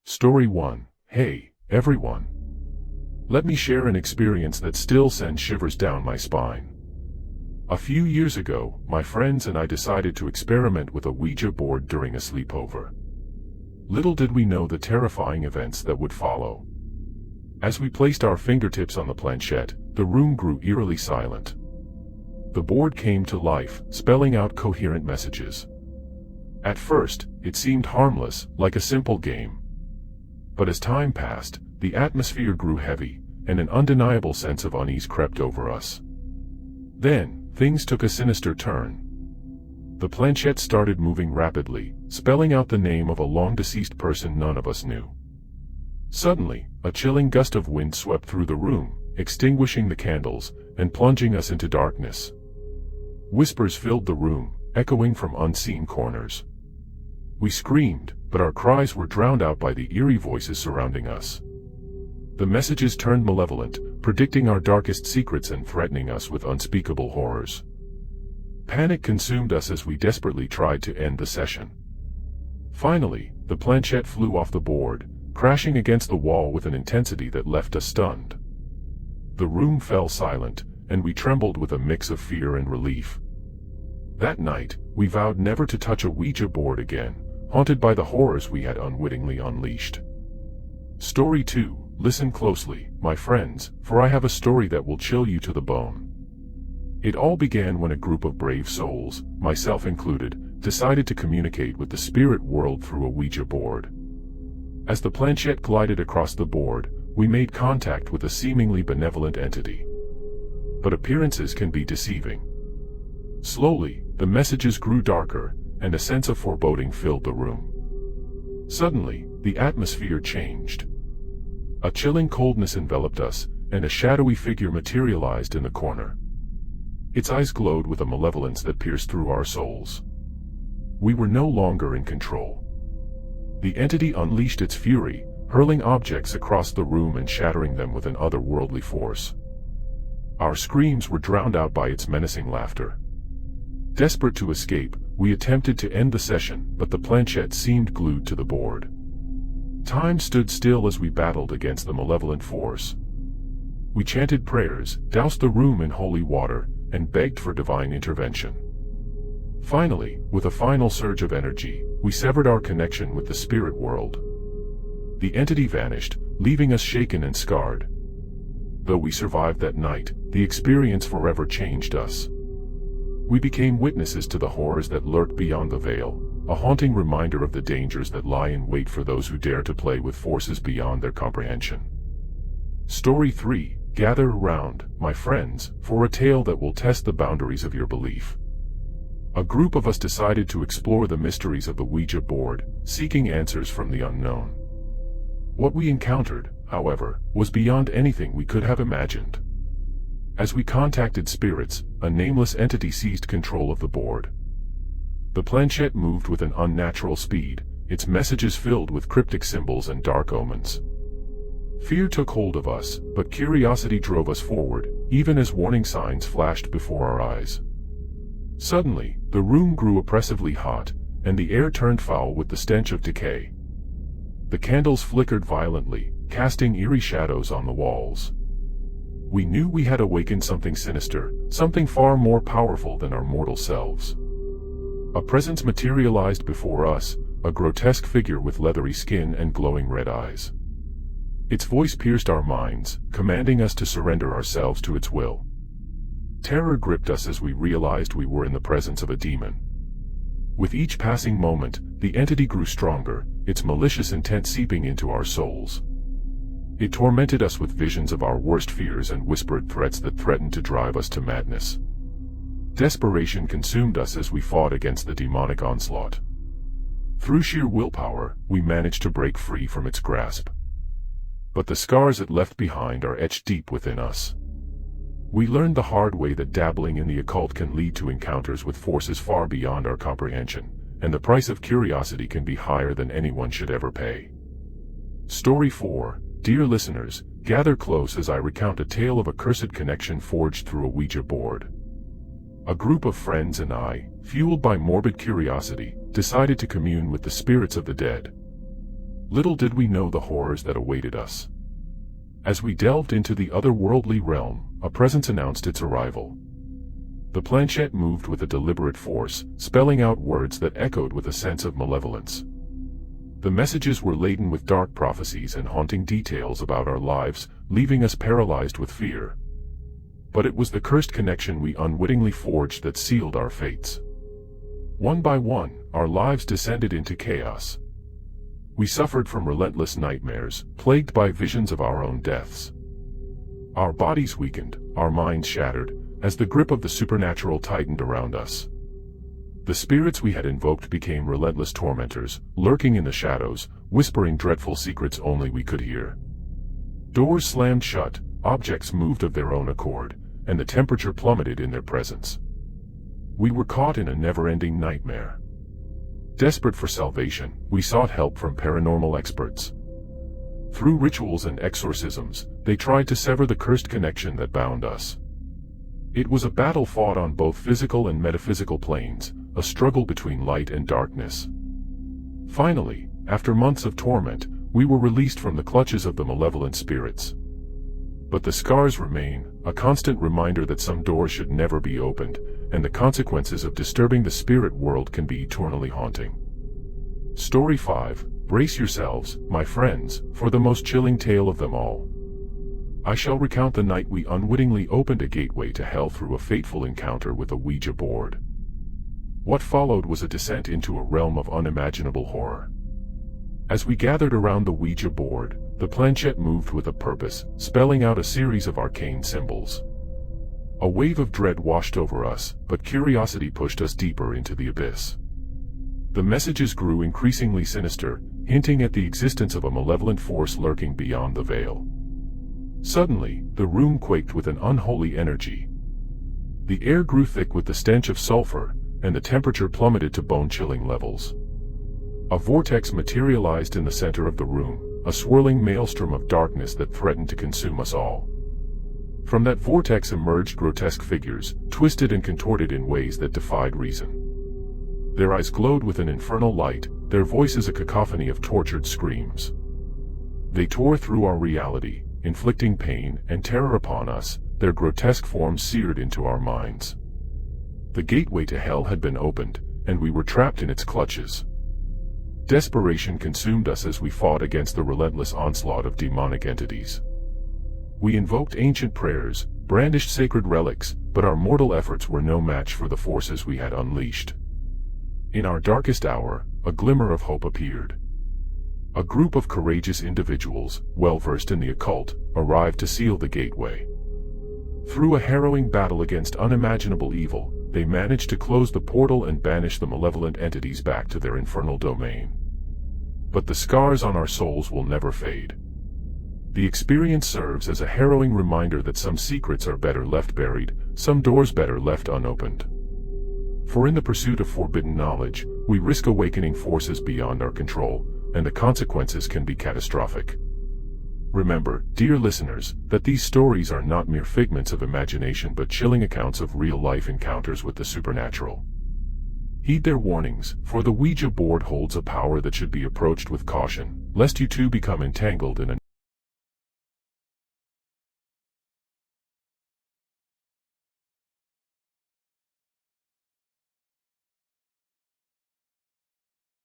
Story 1. Hey, everyone. Let me share an experience that still sends shivers down my spine. A few years ago, my friends and I decided to experiment with a Ouija board during a sleepover. Little did we know the terrifying events that would follow. As we placed our fingertips on the planchette, the room grew eerily silent. The board came to life, spelling out coherent messages. At first, it seemed harmless, like a simple game. But as time passed, the atmosphere grew heavy, and an undeniable sense of unease crept over us. Then, things took a sinister turn. The planchette started moving rapidly, spelling out the name of a long-deceased person none of us knew. Suddenly, a chilling gust of wind swept through the room, extinguishing the candles, and plunging us into darkness. Whispers filled the room, echoing from unseen corners. We screamed, but our cries were drowned out by the eerie voices surrounding us. The messages turned malevolent, predicting our darkest secrets and threatening us with unspeakable horrors. Panic consumed us as we desperately tried to end the session. Finally, the planchette flew off the board, crashing against the wall with an intensity that left us stunned. The room fell silent, and we trembled with a mix of fear and relief. That night, we vowed never to touch a Ouija board again, haunted by the horrors we had unwittingly unleashed. Story 2. Listen closely, my friends, for I have a story that will chill you to the bone. It all began when a group of brave souls, myself included, decided to communicate with the spirit world through a Ouija board. As the planchette glided across the board, we made contact with a seemingly benevolent entity. But appearances can be deceiving. Slowly, the messages grew darker, and a sense of foreboding filled the room. Suddenly, the atmosphere changed. A chilling coldness enveloped us, and a shadowy figure materialized in the corner. Its eyes glowed with a malevolence that pierced through our souls. We were no longer in control. The entity unleashed its fury, hurling objects across the room and shattering them with an otherworldly force. Our screams were drowned out by its menacing laughter. Desperate to escape, we attempted to end the session, but the planchette seemed glued to the board. Time stood still as we battled against the malevolent force. We chanted prayers, doused the room in holy water, and begged for divine intervention. Finally, with a final surge of energy, we severed our connection with the spirit world. The entity vanished, leaving us shaken and scarred. Though we survived that night, the experience forever changed us. We became witnesses to the horrors that lurk beyond the veil, a haunting reminder of the dangers that lie in wait for those who dare to play with forces beyond their comprehension. Story 3. Gather around, my friends, for a tale that will test the boundaries of your belief. A group of us decided to explore the mysteries of the Ouija board, seeking answers from the unknown. What we encountered, however, was beyond anything we could have imagined. As we contacted spirits, a nameless entity seized control of the board. The planchette moved with an unnatural speed, its messages filled with cryptic symbols and dark omens. Fear took hold of us, but curiosity drove us forward, even as warning signs flashed before our eyes. Suddenly, the room grew oppressively hot, and the air turned foul with the stench of decay. The candles flickered violently, casting eerie shadows on the walls. We knew we had awakened something sinister, something far more powerful than our mortal selves. A presence materialized before us, a grotesque figure with leathery skin and glowing red eyes. Its voice pierced our minds, commanding us to surrender ourselves to its will. Terror gripped us as we realized we were in the presence of a demon. With each passing moment, the entity grew stronger, its malicious intent seeping into our souls. It tormented us with visions of our worst fears and whispered threats that threatened to drive us to madness. Desperation consumed us as we fought against the demonic onslaught. Through sheer willpower, we managed to break free from its grasp. But the scars it left behind are etched deep within us. We learned the hard way that dabbling in the occult can lead to encounters with forces far beyond our comprehension, and the price of curiosity can be higher than anyone should ever pay. Story 4. Dear listeners, gather close as I recount a tale of a cursed connection forged through a Ouija board. A group of friends and I, fueled by morbid curiosity, decided to commune with the spirits of the dead. Little did we know the horrors that awaited us. As we delved into the otherworldly realm, a presence announced its arrival. The planchette moved with a deliberate force, spelling out words that echoed with a sense of malevolence. The messages were laden with dark prophecies and haunting details about our lives, leaving us paralyzed with fear. But it was the cursed connection we unwittingly forged that sealed our fates. One by one, our lives descended into chaos. We suffered from relentless nightmares, plagued by visions of our own deaths. Our bodies weakened, our minds shattered, as the grip of the supernatural tightened around us. The spirits we had invoked became relentless tormentors, lurking in the shadows, whispering dreadful secrets only we could hear. Doors slammed shut, objects moved of their own accord, and the temperature plummeted in their presence. We were caught in a never-ending nightmare. Desperate for salvation, we sought help from paranormal experts. Through rituals and exorcisms, they tried to sever the cursed connection that bound us. It was a battle fought on both physical and metaphysical planes, a struggle between light and darkness. Finally, after months of torment, we were released from the clutches of the malevolent spirits. But the scars remain, a constant reminder that some doors should never be opened, and the consequences of disturbing the spirit world can be eternally haunting. Story 5. Brace yourselves, my friends, for the most chilling tale of them all. I shall recount the night we unwittingly opened a gateway to hell through a fateful encounter with a Ouija board. What followed was a descent into a realm of unimaginable horror. As we gathered around the Ouija board, the planchette moved with a purpose, spelling out a series of arcane symbols. A wave of dread washed over us, but curiosity pushed us deeper into the abyss. The messages grew increasingly sinister, hinting at the existence of a malevolent force lurking beyond the veil. Suddenly, the room quaked with an unholy energy. The air grew thick with the stench of sulfur, and the temperature plummeted to bone-chilling levels. A vortex materialized in the center of the room, a swirling maelstrom of darkness that threatened to consume us all. From that vortex emerged grotesque figures, twisted and contorted in ways that defied reason. Their eyes glowed with an infernal light, their voices a cacophony of tortured screams. They tore through our reality, inflicting pain and terror upon us, their grotesque forms seared into our minds. The gateway to hell had been opened, and we were trapped in its clutches. Desperation consumed us as we fought against the relentless onslaught of demonic entities. We invoked ancient prayers, brandished sacred relics, but our mortal efforts were no match for the forces we had unleashed. In our darkest hour, a glimmer of hope appeared. A group of courageous individuals, well-versed in the occult, arrived to seal the gateway. Through a harrowing battle against unimaginable evil, they managed to close the portal and banish the malevolent entities back to their infernal domain. But the scars on our souls will never fade. The experience serves as a harrowing reminder that some secrets are better left buried, some doors better left unopened. For in the pursuit of forbidden knowledge, we risk awakening forces beyond our control, and the consequences can be catastrophic. Remember, dear listeners, that these stories are not mere figments of imagination but chilling accounts of real-life encounters with the supernatural. Heed their warnings, for the Ouija board holds a power that should be approached with caution, lest you too become entangled in a